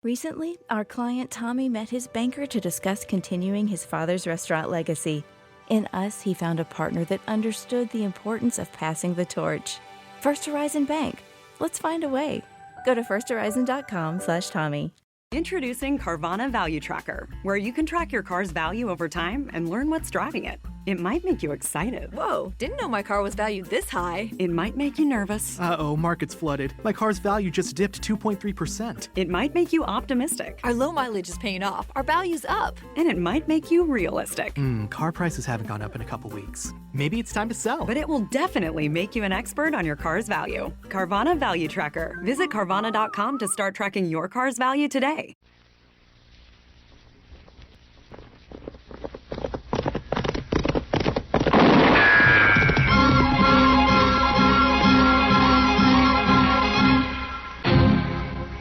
Recently, our client Tommy met his banker to discuss continuing his father's restaurant legacy. In us, he found a partner that understood the importance of passing the torch. First Horizon Bank. Let's find a way. Go to firsthorizon.com/Tommy. Introducing Carvana Value Tracker, where you can track your car's value over time and learn what's driving it. It might make you excited. Whoa, didn't know my car was valued this high. It might make you nervous. Uh-oh, market's flooded. My car's value just dipped 2.3%. It might make you optimistic. Our low mileage is paying off. Our value's up. And it might make you realistic. Car prices haven't gone up in a couple weeks. Maybe it's time to sell. But it will definitely make you an expert on your car's value. Carvana Value Tracker. Visit Carvana.com to start tracking your car's value today.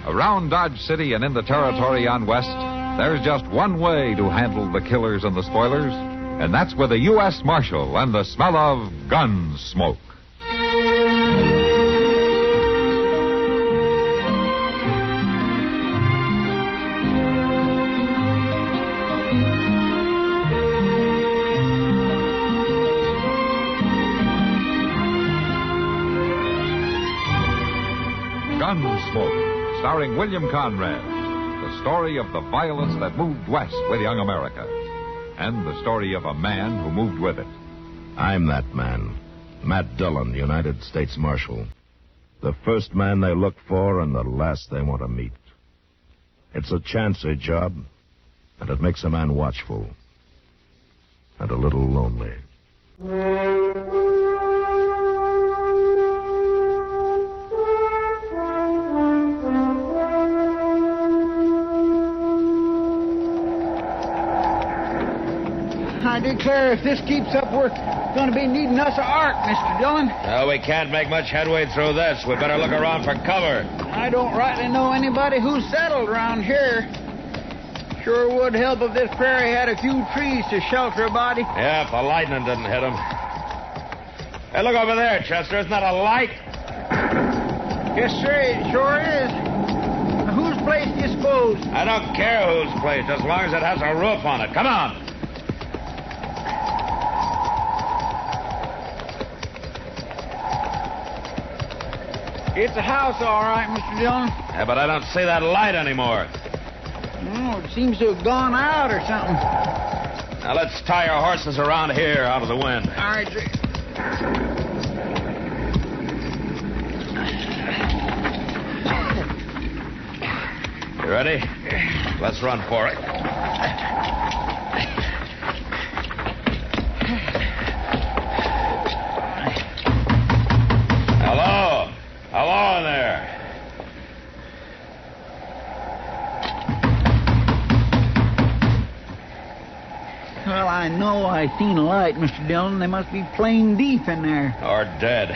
Around Dodge City and in the territory on West, there's just one way to handle the killers and the spoilers, and that's with a U.S. Marshal and the smell of Gunsmoke. Gunsmoke, starring William Conrad, the story of the violence that moved west with young America, and the story of a man who moved with it. I'm that man, Matt Dillon, United States Marshal. The first man they look for and the last they want to meet. It's a chancy job, and it makes a man watchful and a little lonely. I declare, if this keeps up, we're going to be needing us an ark, Mr. Dillon. No, we can't make much headway through this. We better look around for cover. I don't rightly know anybody who's settled around here. Sure would help if this prairie had a few trees to shelter a body. Yeah, if the lightning didn't hit him. Hey, look over there, Chester. Isn't that a light? Yes, sir, it sure is. Now, whose place do you suppose? I don't care whose place, as long as it has a roof on it. Come on. It's a house, all right, Mr. Dillon. Yeah, but I don't see that light anymore. Oh, it seems to have gone out or something. Now, let's tie our horses around here out of the wind. All right, sir. You ready? Let's run for it. Hello? Hello in there. Well, I know I seen a light, Mr. Dillon. They must be playing deep in there. Or dead.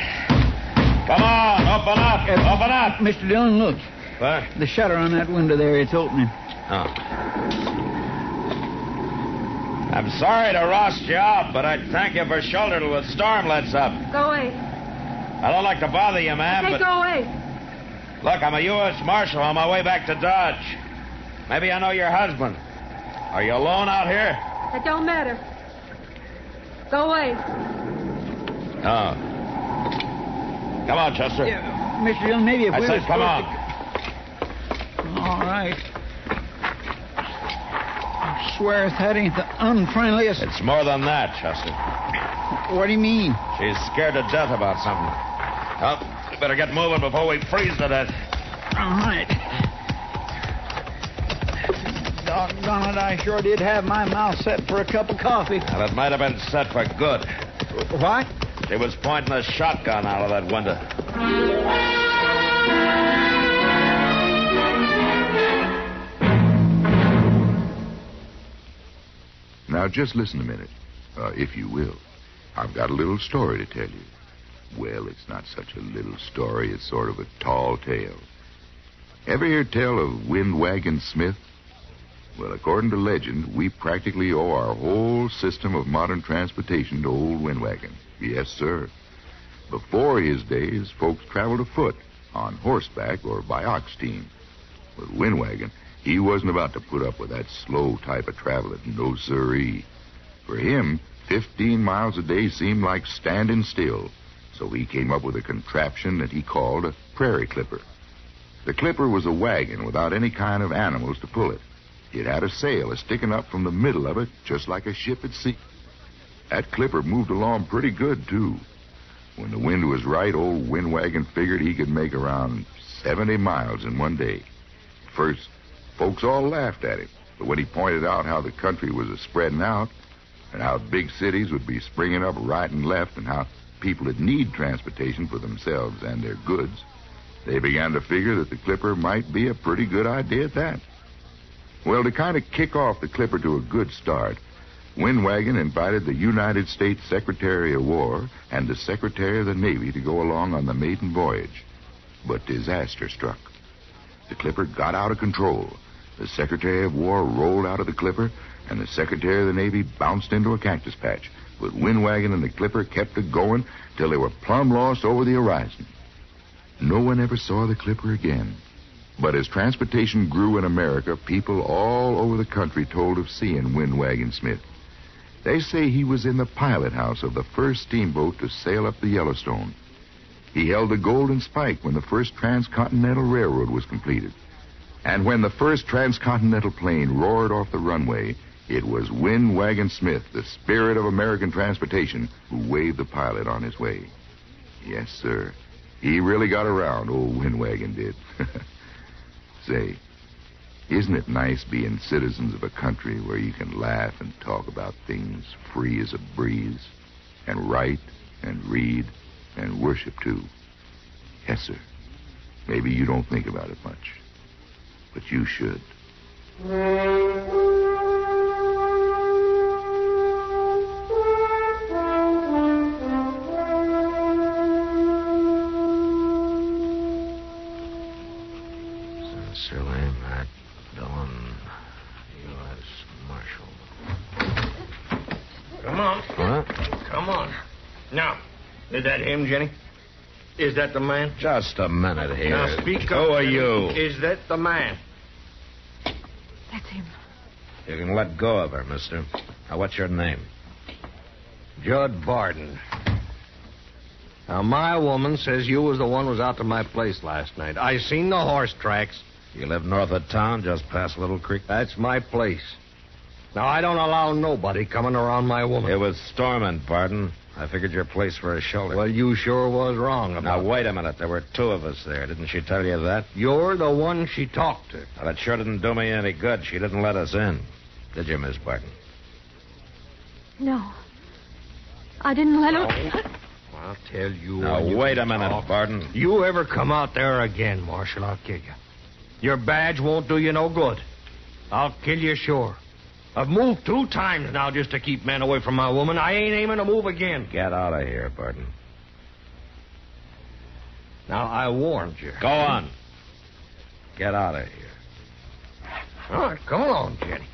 Come on, open up. Open up. Mr. Dillon, look. What? The shutter on that window there, it's opening. Oh. I'm sorry to roust you out, but I'd thank you for shelter till the storm lets up. Go away. I don't like to bother you, ma'am, but... Go away. Look, I'm a U.S. Marshal on my way back to Dodge. Maybe I know your husband. Are you alone out here? It don't matter. Go away. Oh. Come on, Chester. Yeah, Mr. Dillon, maybe if I we said come on. All right. I swear if that ain't the unfriendliest... It's more than that, Chester. What do you mean? She's scared to death about something. Well, we better get moving before we freeze to death. All right. Doggone it, I sure did have my mouth set for a cup of coffee. Well, it might have been set for good. What? She was pointing a shotgun out of that window. Now, just listen a minute, if you will. I've got a little story to tell you. Well, it's not such a little story. It's sort of a tall tale. Ever hear tell of Windwagon Smith? Well, according to legend, we practically owe our whole system of modern transportation to old Windwagon. Yes, sir. Before his days, folks traveled afoot, on horseback, or by ox team. With Windwagon, He wasn't about to put up with that slow type of traveling, no siree. For him, 15 miles a day seemed like standing still, so he came up with a contraption that he called a prairie clipper. The clipper was a wagon without any kind of animals to pull it. It had a sail sticking up from the middle of it, just like a ship at sea. That clipper moved along pretty good, too. When the wind was right, old Windwagon figured he could make around 70 miles in one day. First, folks all laughed at him, but when he pointed out how the country was spreading out and how big cities would be springing up right and left and how people would need transportation for themselves and their goods, they began to figure that the clipper might be a pretty good idea at that. Well, to kind of kick off the clipper to a good start, Windwagon invited the United States Secretary of War and the Secretary of the Navy to go along on the maiden voyage. But disaster struck. The clipper got out of control. The Secretary of War rolled out of the clipper, and the Secretary of the Navy bounced into a cactus patch. But Windwagon and the clipper kept it going till they were plumb lost over the horizon. No one ever saw the clipper again. But as transportation grew in America, people all over the country told of seeing Windwagon Smith. They say he was in the pilot house of the first steamboat to sail up the Yellowstone. He held the Golden Spike when the first transcontinental railroad was completed. And when the first transcontinental plane roared off the runway, it was Windwagon Smith, the spirit of American transportation, who waved the pilot on his way. Yes, sir. He really got around, old Windwagon did. Say, isn't it nice being citizens of a country where you can laugh and talk about things free as a breeze, and write and read and worship too? Yes, sir. Maybe you don't think about it much, but you should. Sincerely, Matt Dillon, U.S. Marshal. Come on. What? Come on. Now, is that him, Jenny? Is that the man? Just a minute here. Now, speak up. Who are Jenny. you? Is that the man? That's him. You can let go of her, mister. Now, what's your name? Judd Barton. Now, my woman says you was the one who was out to my place last night. I seen the horse tracks. You live north of town, just past Little Creek? That's my place. Now, I don't allow nobody coming around my woman. It was storming, Barton. I figured your place for a shelter. Well, you sure was wrong about Now, wait a minute. There were two of us there. Didn't she tell you that? You're the one she talked to. Well, it sure didn't do me any good. She didn't let us in. Did you, Miss Barton? No. I didn't let him. I'll tell you. Now, when you wait a can minute, talk. Barton. You ever come out there again, Marshal, I'll kill you. Your badge won't do you no good. I'll kill you sure. I've moved 2 times now just to keep men away from my woman. I ain't aiming to move again. Get out of here, Barton. Now, I warned you. Go on. Get out of here. All right, come along, Jenny.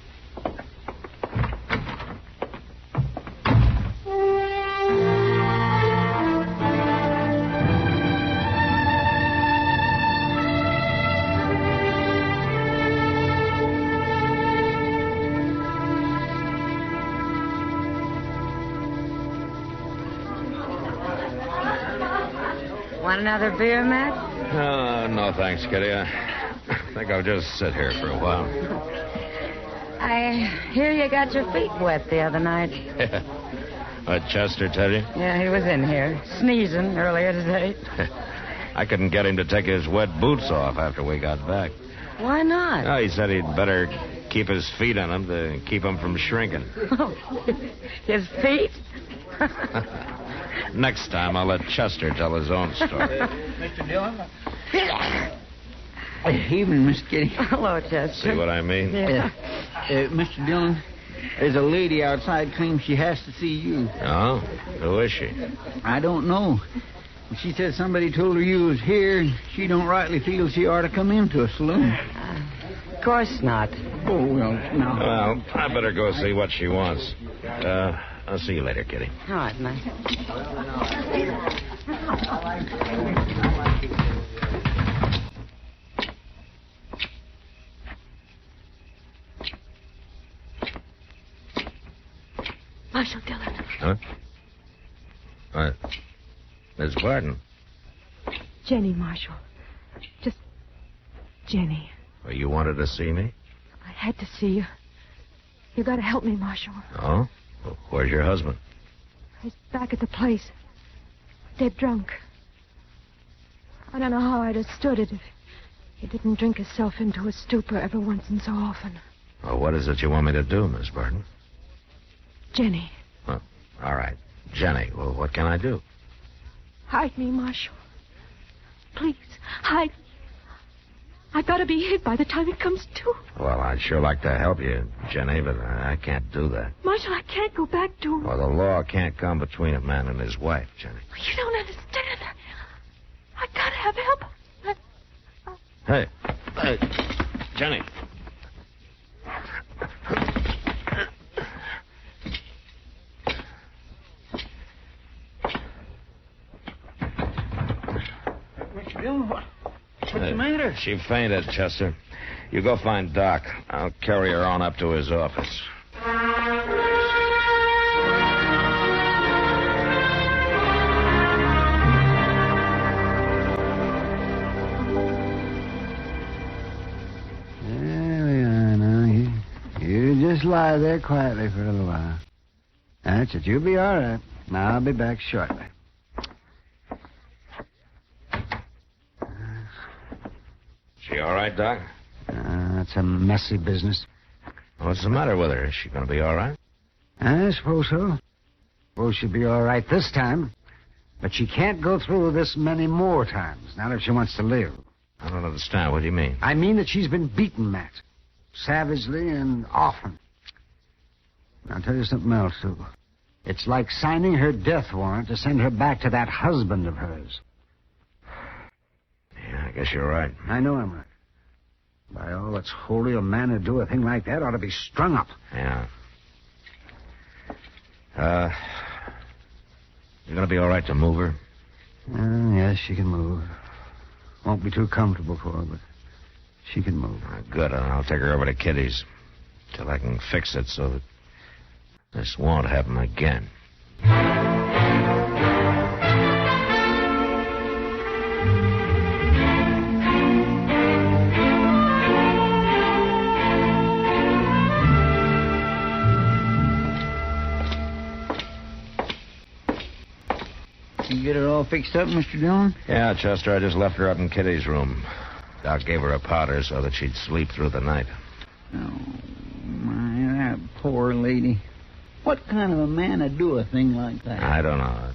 Want another beer, Matt? No, thanks, Kitty. I think I'll just sit here for a while. I hear you got your feet wet the other night. What, Chester tell you? Yeah, he was in here, sneezing earlier today. I couldn't get him to take his wet boots off after we got back. Why not? Oh, he said he'd better keep his feet on him to keep him from shrinking. His feet? Next time, I'll let Chester tell his own story. Mr. Dillon? Evening, Miss Kitty. Hello, Chester. See what I mean? Yeah. Mr. Dillon, there's a lady outside claims she has to see you. Oh? Who is she? I don't know. She said somebody told her you was here, and she don't rightly feel she ought to come into a saloon. Of course not. Oh, well, no. Well, I better go see what she wants. I'll see you later, Kitty. All right, Matt. Marshal Dillon. Huh? What? Miss Barton. Jenny, Marshal. Just Jenny. Well, you wanted to see me? I had to see you. You got to help me, Marshal. Oh? Well, where's your husband? He's back at the place. Dead drunk. I don't know how I'd have stood it if he didn't drink himself into a stupor every once and so often. Well, what is it you want me to do, Miss Barton? Jenny. Well, all right. Jenny, well, what can I do? Hide me, Marshal. Please, hide me. I gotta be hid by the time it comes to. Well, I'd sure like to help you, Jenny, but I can't do that. Marshal, I can't go back to him. Well, the law can't come between a man and his wife, Jenny. You don't understand. I gotta have help. Hey, Jenny. Mr. Dillon, what's the matter? She fainted, Chester. You go find Doc. I'll carry her on up to his office. There we are now. You just lie there quietly for a little while. That's it. You'll be all right. I'll be back shortly. She all right, Doc? That's a messy business. What's the matter with her? Is she going to be all right? I suppose so. Suppose she'll be all right this time. But she can't go through this many more times, not if she wants to live. I don't understand. What do you mean? I mean that she's been beaten, Matt. Savagely and often. I'll tell you something else, too. It's like signing her death warrant to send her back to that husband of hers. Yeah, I guess you're right. I know I'm right. By all that's holy, a man who'd do a thing like that ought to be strung up. Yeah. You gonna be all right to move her? Yes, she can move. Won't be too comfortable for her, but she can move. Good, and I'll take her over to Kitty's till I can fix it so that this won't happen again. You get her all fixed up, Mr. Dillon? Yeah, Chester, I just left her up in Kitty's room. Doc gave her a powder so that she'd sleep through the night. Oh, my, that poor lady. What kind of a man would do a thing like that? I don't know.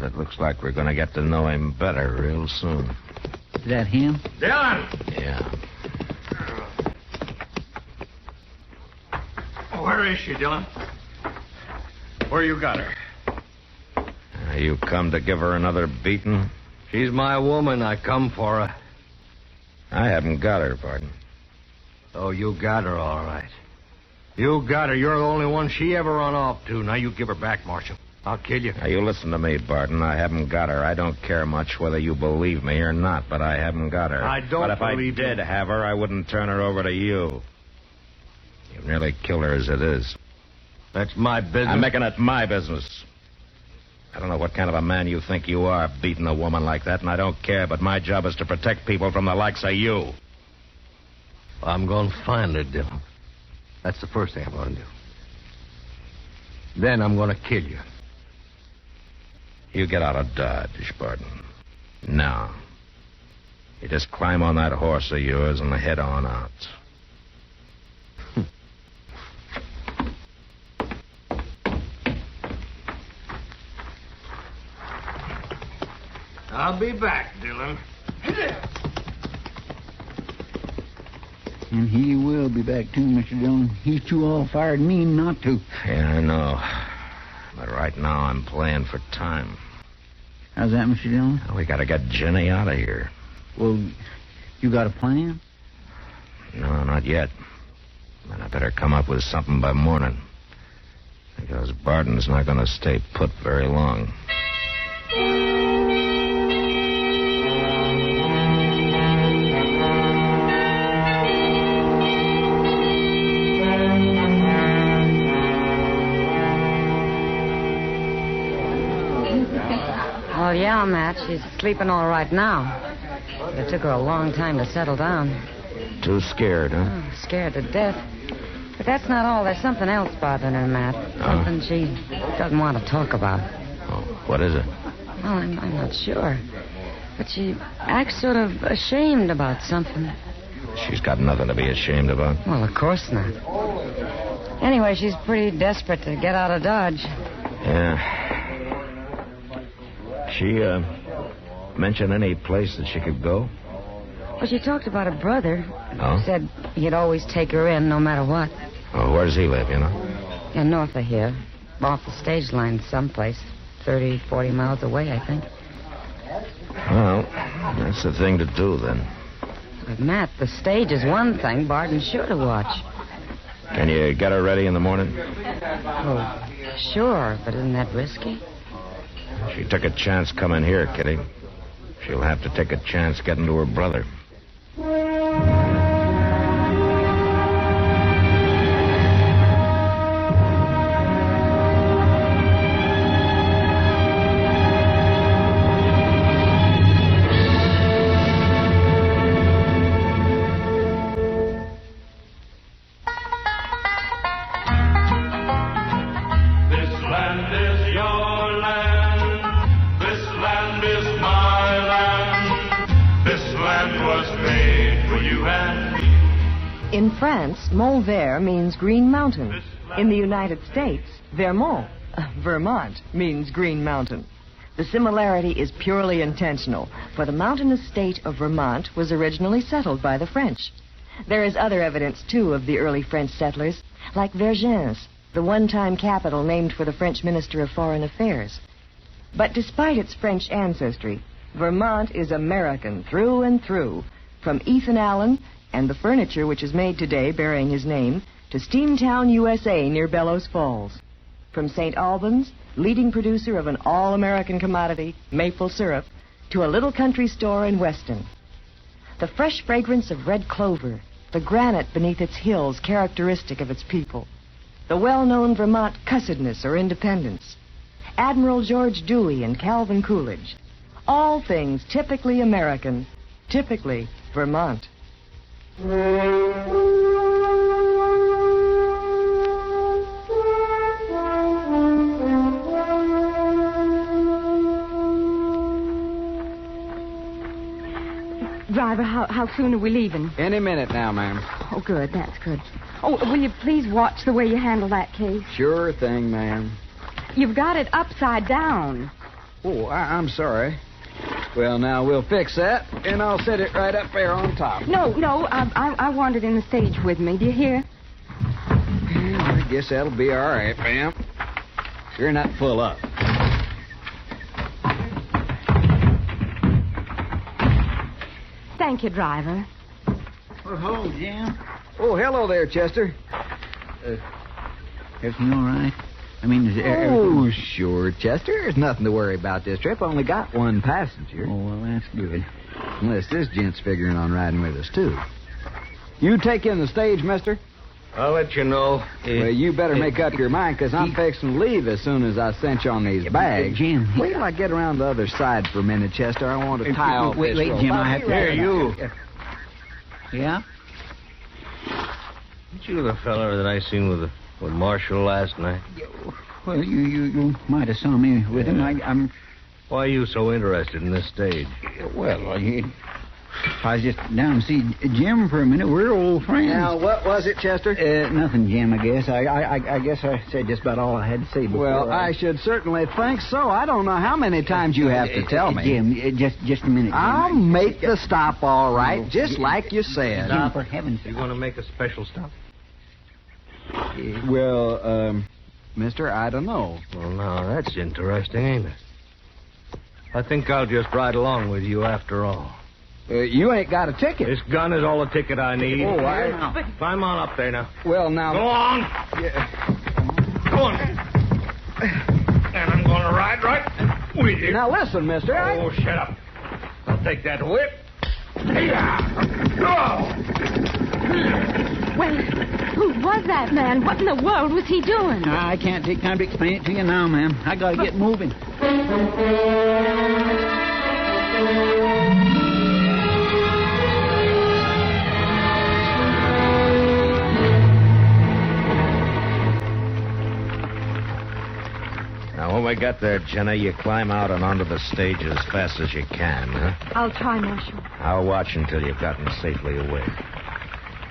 It looks like we're going to get to know him better real soon. Is that him? Dillon! Yeah. Where is she, Dillon? Where you got her? You come to give her another beating? She's my woman. I come for her. I haven't got her, Barton. Oh, you got her all right. You got her. You're the only one she ever run off to. Now you give her back, Marshal. I'll kill you. Now, you listen to me, Barton. I haven't got her. I don't care much whether you believe me or not, but I haven't got her. I don't But if believe I did have her, I wouldn't turn her over to you. You've nearly killed her as it is. That's my business. I'm making it my business. I don't know what kind of a man you think you are, beating a woman like that, and I don't care, but my job is to protect people from the likes of you. I'm going to find her, Dillon. That's the first thing I'm going to do. Then I'm going to kill you. You get out of Dodge, Barton. Now. You just climb on that horse of yours and head on out. I'll be back, Dillon. And he will be back, too, Mr. Dillon. He's too all-fired mean not to. Yeah, I know. But right now I'm playing for time. How's that, Mr. Dillon? We gotta get Jenny out of here. Well, you got a plan? No, not yet. But I better come up with something by morning. Because Barton's not gonna stay put very long. Yeah, Matt. She's sleeping all right now. It took her a long time to settle down. Too scared, huh? Oh, scared to death. But that's not all. There's something else bothering her, Matt. Something she doesn't want to talk about. Oh, what is it? Well, I'm not sure. But she acts sort of ashamed about something. She's got nothing to be ashamed about. Well, of course not. Anyway, she's pretty desperate to get out of Dodge. Yeah. She, mention any place that she could go? Well, she talked about her brother. Oh? Said he'd always take her in no matter what. Oh, where does he live, you know? Yeah, north of here. Off the stage line someplace. 30, 40 miles away, I think. Well, that's the thing to do, then. But, Matt, the stage is one thing Barton's sure to watch. Can you get her ready in the morning? Oh, sure, but isn't that risky? She took a chance coming here, Kitty. She'll have to take a chance getting to her brother. In France, Mont Vert means green mountain. In the United States, Vermont means green mountain. The similarity is purely intentional, for the mountainous state of Vermont was originally settled by the French. There is other evidence, too, of the early French settlers, like Vergennes, the one-time capital named for the French Minister of Foreign Affairs. But despite its French ancestry, Vermont is American through and through, from Ethan Allen and the furniture which is made today bearing his name to Steamtown, USA, near Bellows Falls. From St. Albans, leading producer of an all-American commodity, maple syrup, to a little country store in Weston. The fresh fragrance of red clover, the granite beneath its hills characteristic of its people, the well-known Vermont cussedness or independence, Admiral George Dewey and Calvin Coolidge, all things typically American, typically Vermont. Driver, how soon are we leaving? Any minute now, ma'am. Oh, good. That's good. Oh, will you please watch the way you handle that case? Sure thing, ma'am. You've got it upside down. Oh, I'm sorry. Well, now, we'll fix that, and I'll set it right up there on top. No, I want it in the stage with me. Do you hear? Well, I guess that'll be all right, ma'am. You're not full up. Thank you, driver. Well, hello, Jim. Oh, hello there, Chester. Everything all right? I mean, is everything... sure, Chester. There's nothing to worry about this trip. Only got one passenger. Oh, well, that's good. Unless this gent's figuring on riding with us, too. You take in the stage, mister? I'll let you know. Well, you better make up your mind, because I'm fixing to leave as soon as I cinch on these bags. Jim. Wait till I get around the other side for a minute, Chester. I want to tie off Wait, this rope. Jim, I have to... Here, you. Yeah? Aren't you the feller that I seen with Marshal last night? Well, you might have saw me with him. I'm... Why are you so interested in this stage? Well, I was just down to see Jim for a minute. We're old friends. Now, what was it, Chester? Nothing, Jim, I guess. I guess I said just about all I had to say before. Well, I should certainly think so. I don't know how many times you have to tell me. Jim, just a minute, Jim. I'll make the stop all right, just like you said. Jim, for heaven's sake. You going to make a special stop? Well, mister, I don't know. Well, now, that's interesting, ain't it? I think I'll just ride along with you after all. You ain't got a ticket. This gun is all the ticket I need. Oh, Climb on up there now. Well, now... Go on. Yeah. Go on. And I'm going to ride right with you. Now, listen, mister. Oh, shut up. I'll take that whip. Well, who was that man? What in the world was he doing? I can't take time to explain it to you now, ma'am. I got to get moving. Now, when we get there, Jenny, you climb out and onto the stage as fast as you can, huh? I'll try, Marshal. I'll watch until you've gotten safely away.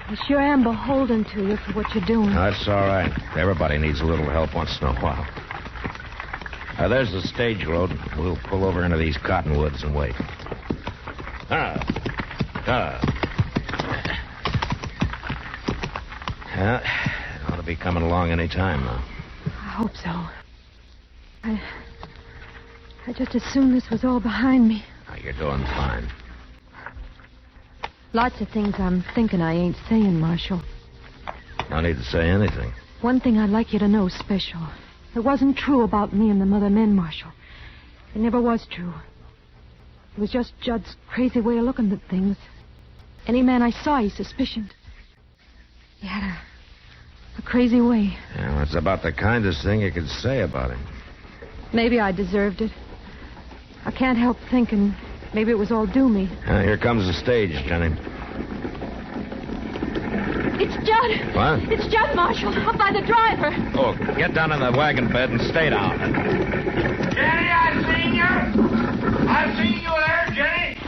I sure am beholden to you for what you're doing. That's all right. Everybody needs a little help once in a while. Now, there's the stage road. We'll pull over into these cottonwoods and wait. Ought to be coming along any time now. I hope so. I just assumed this was all behind me. Now, you're doing fine. Lots of things I'm thinking I ain't saying, Marshal. No need to say anything. One thing I'd like you to know special. It wasn't true about me and them other men, Marshal. It never was true. It was just Judd's crazy way of looking at things. Any man I saw, he suspicioned. He had a crazy way. Yeah, that's about the kindest thing you could say about him. Maybe I deserved it. I can't help thinking maybe it was all due me. Here comes the stage, Jenny. It's Judd. What? It's Judd, Marshal, up by the driver. Oh, get down in the wagon bed and stay down. Jenny, I seen you. I seen you there, Jenny.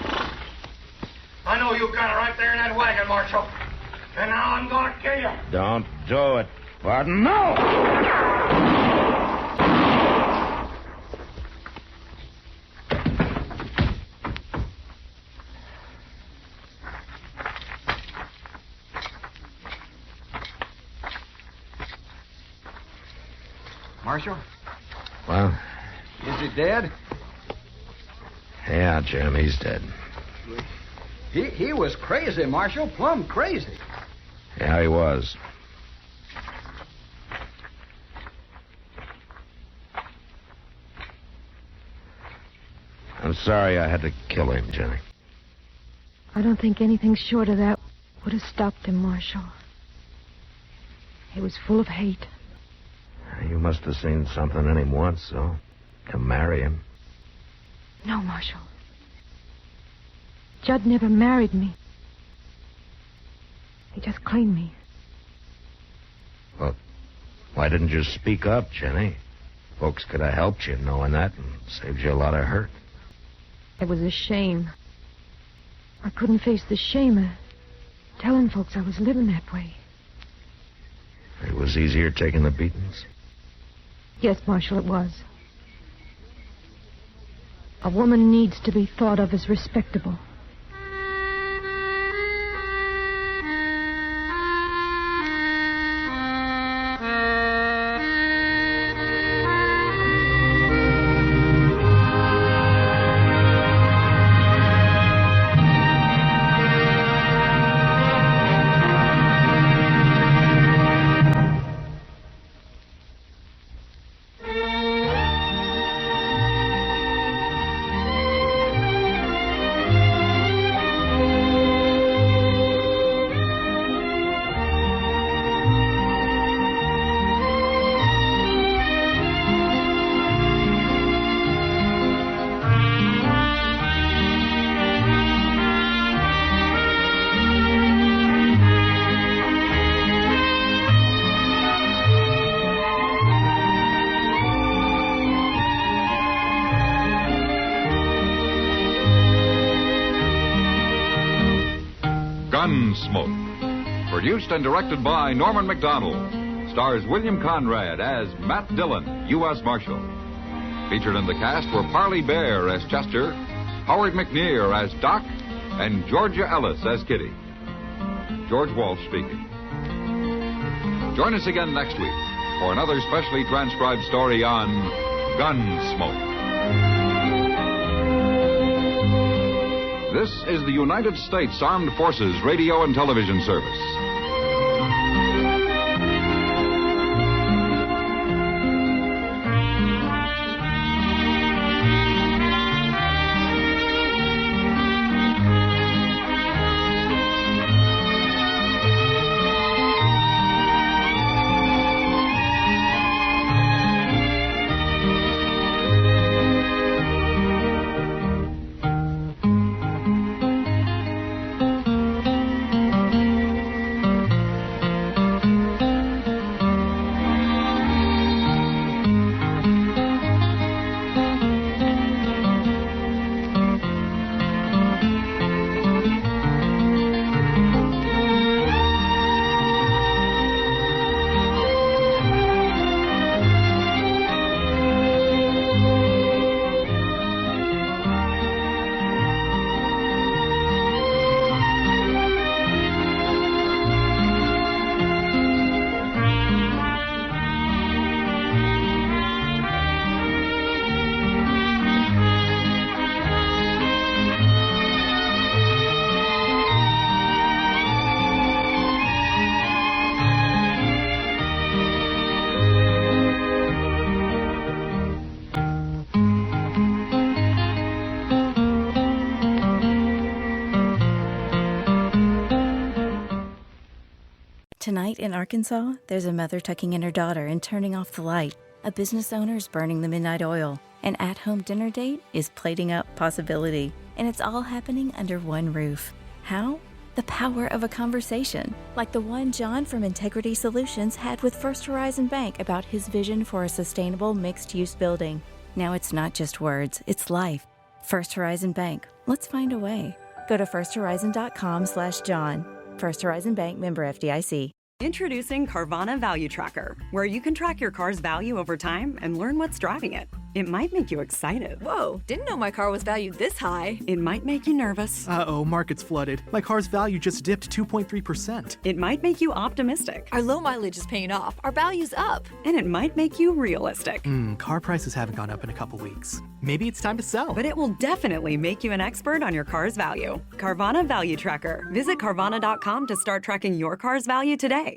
I know you got it right there in that wagon, Marshal. And now I'm going to kill you. Don't do it. Pardon? No! Marshal? Well? Is he dead? Yeah, Jim, he's dead. He was crazy, Marshal. Plumb crazy. Yeah, he was. I'm sorry I had to kill him, Jenny. I don't think anything short of that would have stopped him, Marshal. He was full of hate. You must have seen something in him once, so to marry him. No, Marshal. Judd never married me. He just claimed me. Well, why didn't you speak up, Jenny? Folks could have helped you knowing that and saved you a lot of hurt. It was a shame. I couldn't face the shame of telling folks I was living that way. It was easier taking the beatings. Yes, Marshal, it was. A woman needs to be thought of as respectable. Gunsmoke. Produced and directed by Norman Macdonnell. Stars William Conrad as Matt Dillon, U.S. Marshal. Featured in the cast were Parley Bear as Chester, Howard McNear as Doc, and Georgia Ellis as Kitty. George Walsh speaking. Join us again next week for another specially transcribed story on Gunsmoke. This is the United States Armed Forces Radio and Television Service. Tonight in Arkansas, there's a mother tucking in her daughter and turning off the light. A business owner is burning the midnight oil. An at-home dinner date is plating up possibility. And it's all happening under one roof. How? The power of a conversation, like the one John from Integrity Solutions had with First Horizon Bank about his vision for a sustainable mixed-use building. Now it's not just words, it's life. First Horizon Bank. Let's find a way. Go to firsthorizon.com/John. First Horizon Bank, member FDIC. Introducing Carvana Value Tracker, where you can track your car's value over time and learn what's driving it. It might make you excited. Whoa, didn't know my car was valued this high. It might make you nervous. Uh-oh, market's flooded. My car's value just dipped 2.3%. It might make you optimistic. Our low mileage is paying off. Our value's up. And it might make you realistic. Car prices haven't gone up in a couple weeks. Maybe it's time to sell. But it will definitely make you an expert on your car's value. Carvana Value Tracker. Visit Carvana.com to start tracking your car's value today.